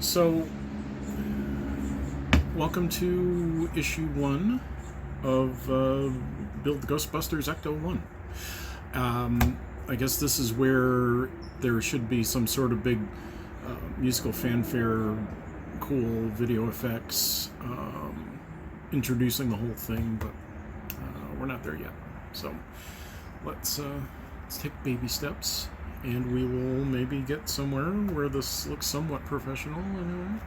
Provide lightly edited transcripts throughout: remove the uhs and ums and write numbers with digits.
So, welcome to issue 1 of Build Ghostbusters Ecto 1. I guess this is where there should be some sort of big musical fanfare, cool video effects, introducing the whole thing, but we're not there yet. So, let's take baby steps. And we will maybe get somewhere where this looks somewhat professional. Anyway,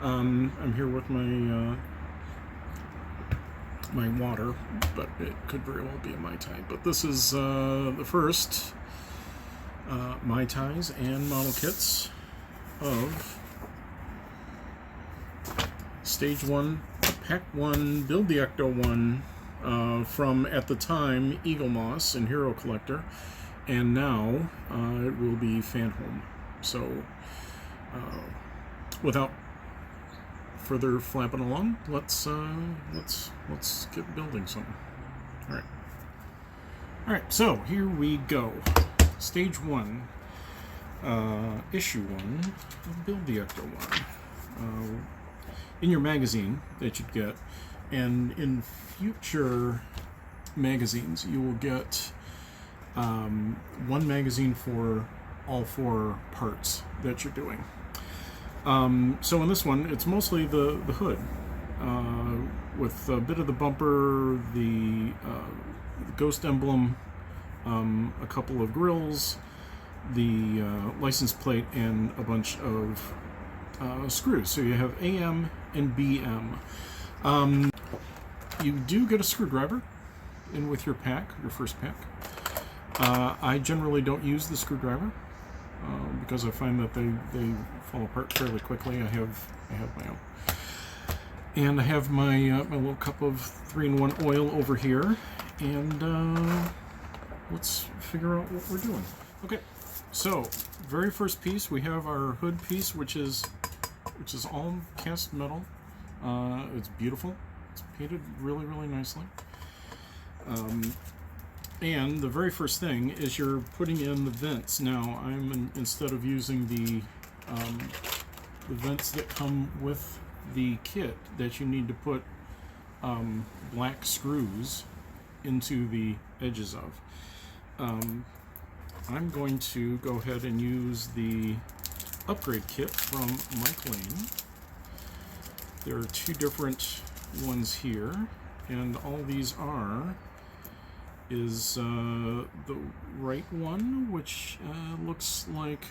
I'm here with my my water, but it could very well be a Mai Tai. But this is the first Mai Tais and model kits of Stage 1, Pack 1, Build the Ecto 1 from, at the time, Eagle Moss and Hero Collector. And now it will be Fanhome. So, without further flapping along, let's get building something. All right. So here we go. Stage 1, issue 1 of Build the Ecto 1. In your magazine that you'd get, and in future magazines, you will get one magazine for all 4 parts that you're doing. So in this one, it's mostly the hood, with a bit of the bumper, the ghost emblem, a couple of grills, the license plate, and a bunch of screws. So you have AM and BM. You do get a screwdriver in with your pack, your first pack. I generally don't use the screwdriver because I find that they fall apart fairly quickly. I have my own, and I have my my little cup of 3-in-1 oil over here, and let's figure out what we're doing. Okay, so very first piece, we have our hood piece, which is all cast metal. It's beautiful. It's painted really nicely. And the very first thing is you're putting in the vents. Now, instead of using the vents that come with the kit that you need to put black screws into the edges of, I'm going to go ahead and use the upgrade kit from Mike Lane. There are 2 different ones here, and all these is the right one, which looks like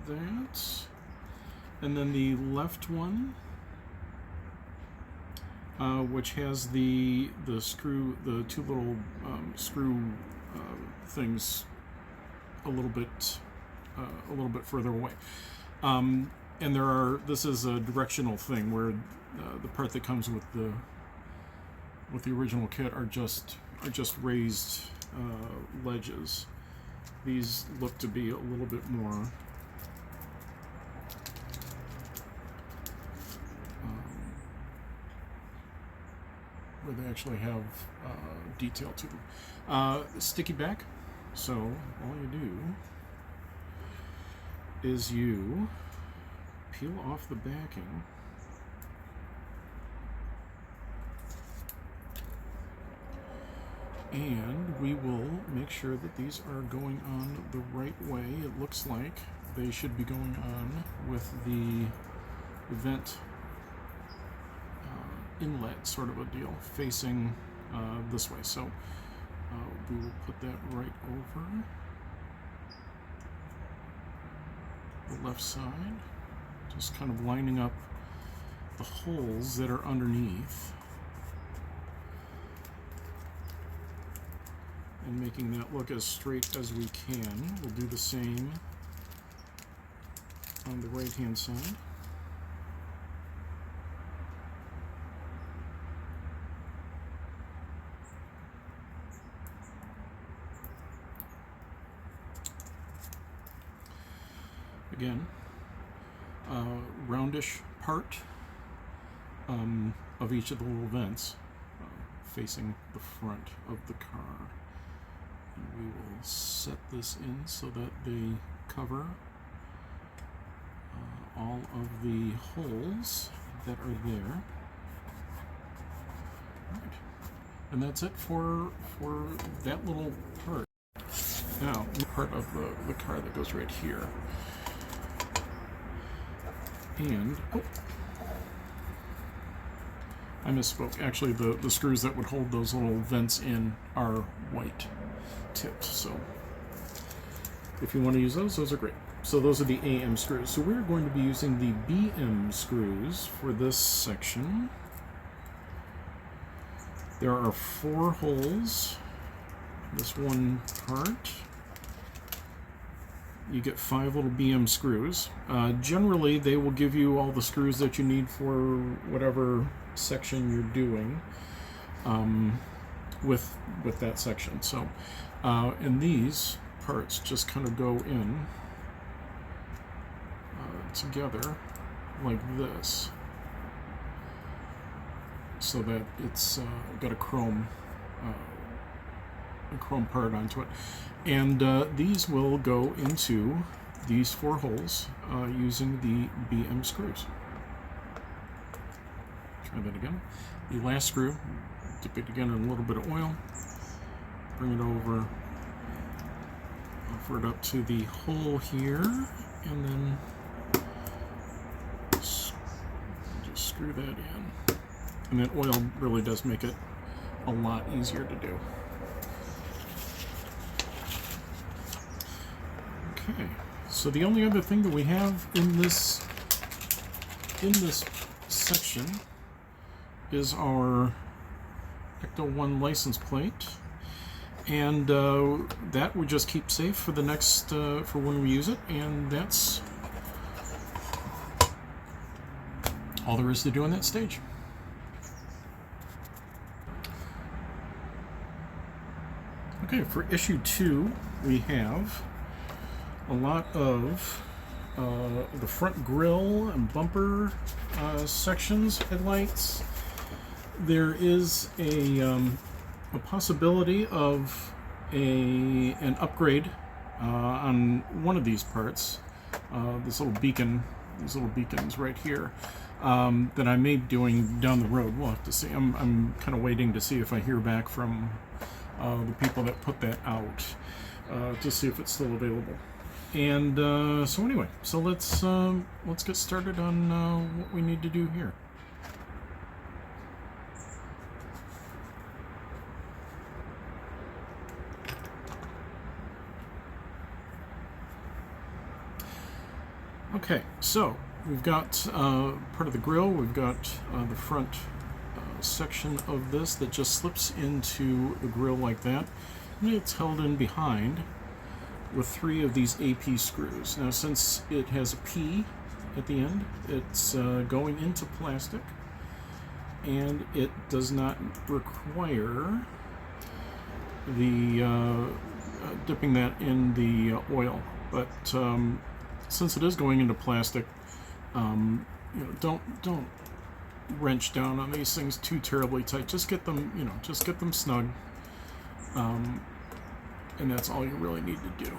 that, and then the left one, which has the screw, the 2 little screw things a little bit further away. And this is a directional thing where the part that comes with the original kit are just raised ledges. These look to be a little bit more where they actually have detail to them. Sticky back. So all you do is you peel off the backing. And we will make sure that these are going on the right way. It looks like they should be going on with the vent inlet sort of a deal, facing this way. So we will put that right over the left side, just kind of lining up the holes that are underneath, and making that look as straight as we can. We'll do the same on the right hand side. Again, roundish part of each of the little vents facing the front of the car. And we will set this in so that they cover all of the holes that are there. All right. And that's it for that little part. Now, part of the car that goes right here. And, oh, I misspoke. Actually, the screws that would hold those little vents in are white tipped. So if you want to use those are great. So those are the AM screws. So we're going to be using the BM screws for this section. There are 4 holes in this one part. You get 5 little BM screws. Generally, they will give you all the screws that you need for whatever section you're doing with that section. So, and these parts just kind of go in together like this, so that it's got a chrome part onto it. And these will go into these 4 holes using the BM screws. Try that again. The last screw, dip it again in a little bit of oil, bring it over, offer it up to the hole here, and then just screw that in. And that oil really does make it a lot easier to do. Okay, so the only other thing that we have in this section is our Ecto 1 license plate, and that we just keep safe for the next for when we use it, and that's all there is to do on that stage. Okay, for issue 2, we have a lot of the front grille and bumper sections, headlights. There is a possibility of an upgrade on one of these parts. This little beacon, these little beacons right here, that I may be doing down the road. We'll have to see. I'm kind of waiting to see if I hear back from the people that put that out to see if it's still available. And so anyway, so let's get started on what we need to do here. Okay, so we've got part of the grille. We've got the front section of this that just slips into the grille like that, and it's held in behind with 3 of these AP screws. Now, since it has a P at the end, it's going into plastic, and it does not require the dipping that in the oil. But since it is going into plastic, you know, don't wrench down on these things too terribly tight. Just get them, you know, just get them snug. And that's all you really need to do.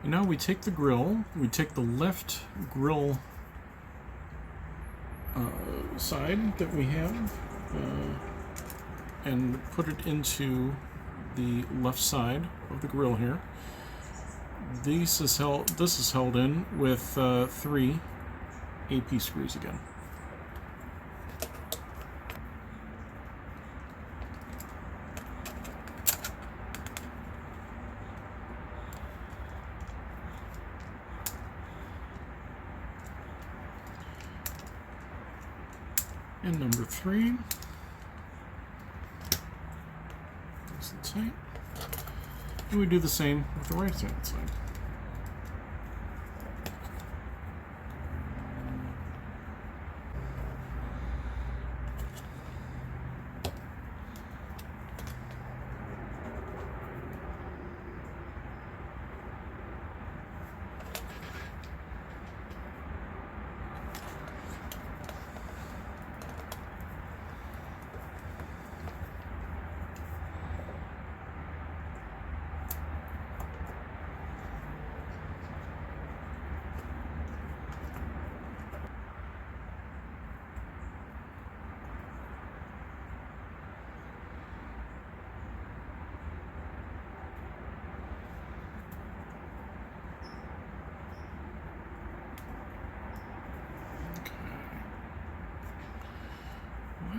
And now we take the grill, we take the left grill side that we have and put it into the left side of the grill here. This is held in with 3 AP screws again. And number 3. Nice and tight. And we do the same with the right hand side.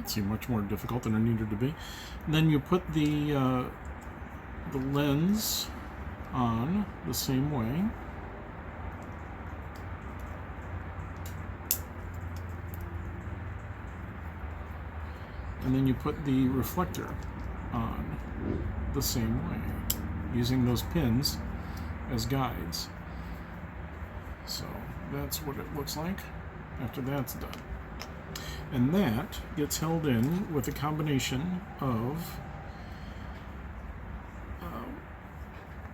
Didn't seem much more difficult than it needed to be. And then you put the lens on the same way. And then you put the reflector on the same way, using those pins as guides. So that's what it looks like after that's done. And that gets held in with a combination of...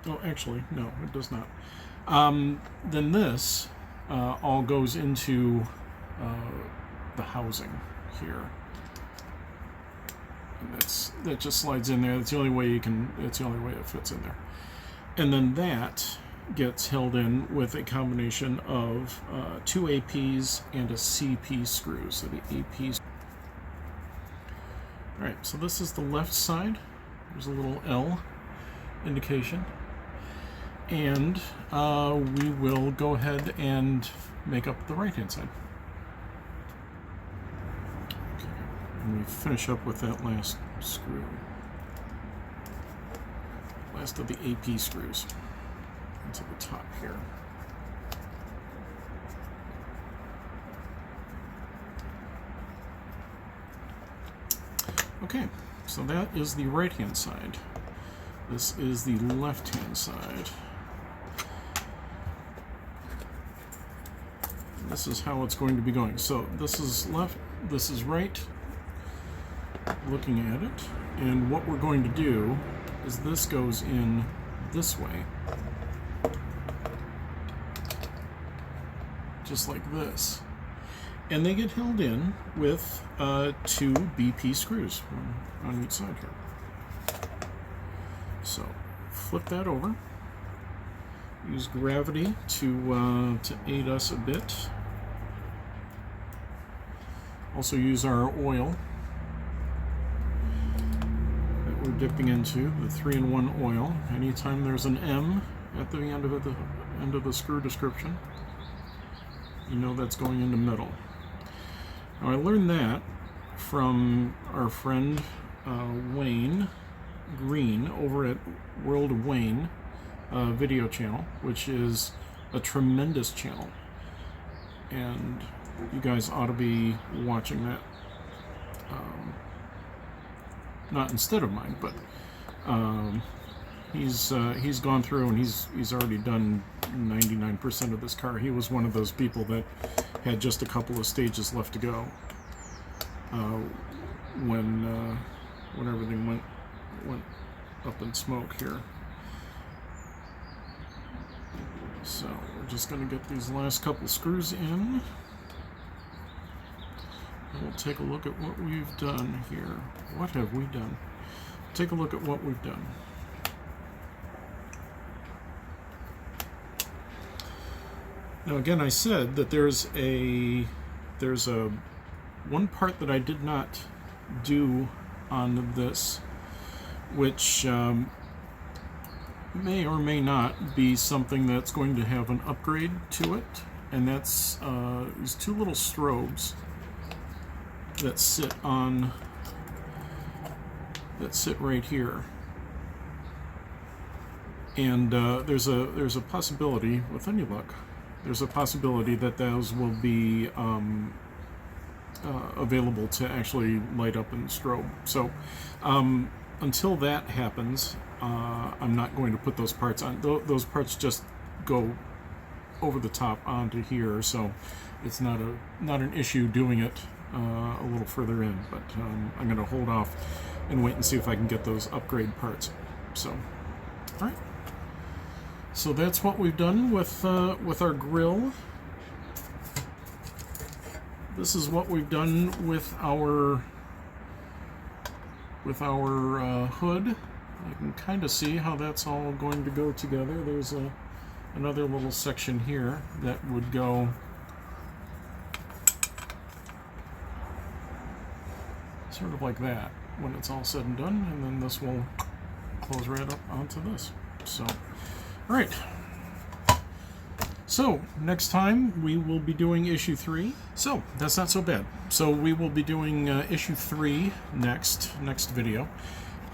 oh, actually, no, it does not. Then this all goes into the housing here. And that just slides in there. That's the only way you can. That's the only way it fits in there. And then that gets held in with a combination of 2 APs and a CP screw. So the APs. All right. So this is the left side. There's a little L indication, and we will go ahead and make up the right-hand side. And we finish up with that last screw. Last of the AP screws into the top here. Okay, so that is the right-hand side. This is the left-hand side. This is how it's going to be going. So this is left, this is right. Looking at it, and what we're going to do is this goes in this way, just like this, and they get held in with 2 BP screws on each side here. So flip that over, use gravity to aid us a bit, also use our oil dipping into the 3-in-1 oil. Anytime there's an M at the end of the screw description, you know that's going into metal. Now I learned that from our friend Wayne Green over at World of Wayne video channel, which is a tremendous channel, and you guys ought to be watching that. Not instead of mine, but he's gone through and he's already done 99% of this car. He was one of those people that had just a couple of stages left to go when everything went up in smoke here. So we're just going to get these last couple screws in. And we'll take a look at what we've done here. What have we done? Take a look at what we've done. Now again, I said that there's a one part that I did not do on this, which may or may not be something that's going to have an upgrade to it, and that's these 2 little strobes that sit right here, and there's a possibility, with any luck, there's a possibility that those will be available to actually light up and strobe. So until that happens, I'm not going to put those parts on. Those parts just go over the top onto here, so it's not an issue doing it a little further in, but I'm going to hold off and wait and see if I can get those upgrade parts. So, all right. So that's what we've done with our grill. This is what we've done with our hood. I can kind of see how that's all going to go together. There's another little section here that would go sort of like that when it's all said and done, and then this will close right up onto this. So, all right. So next time we will be doing issue 3. So that's not so bad. So we will be doing issue 3 next video,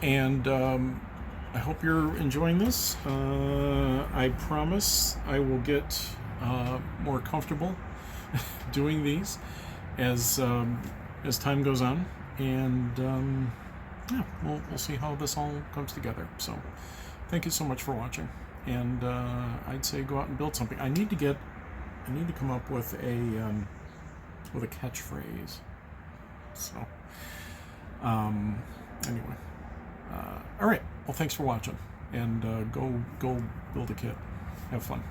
and I hope you're enjoying this. I promise I will get more comfortable doing these as time goes on, and yeah, we'll see how this all comes together. So thank you so much for watching, and I'd say go out and build something. I need to come up with a catchphrase. So anyway, all right. Well, thanks for watching, and go build a kit. Have fun.